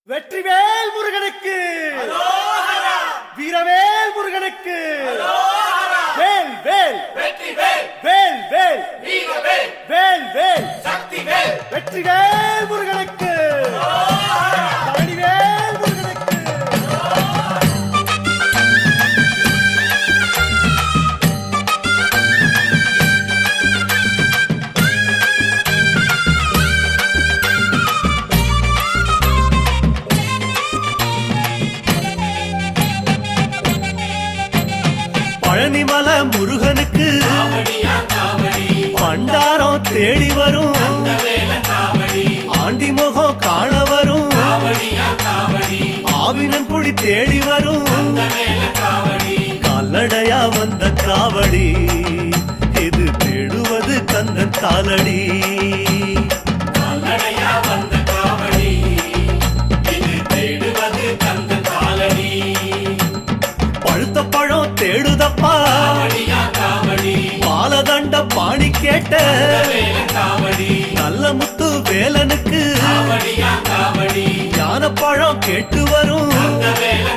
வெற்றிவேல் முருகனுக்கு வீரவேல் முருகனுக்கு வேல் வேல் வெற்றிவேல் வேல் வேல் வீரவேல் வேல் வேல் சக்திவேல் வெற்றிவேல் முருகனுக்கு பழனிவேல் முருகனுக்கு பழனிமல முருகனுக்கு காவடியா காவடி பண்டாரம் தேடி வரும் வேல காவடி ஆண்டி முகம் காண வரும் காவடியா காவடி ஆவினன் குடி தேடி வரும் வேல காவடி கால்நடையா வந்த காவடி இது தேடுவது கந்தன் காலடி கால்நடையா வந்த காவடி இது தேடுவது கந்த காலடி பழுத்த பழம் தேடுதப்பா காவடியா காவடி பாலதண்ட பாணி கேட்ட வேல காவடி நல்ல முத்து வேலனுக்கு காவடியா காவடி ஞான பழம் கேட்டு வரும் வேல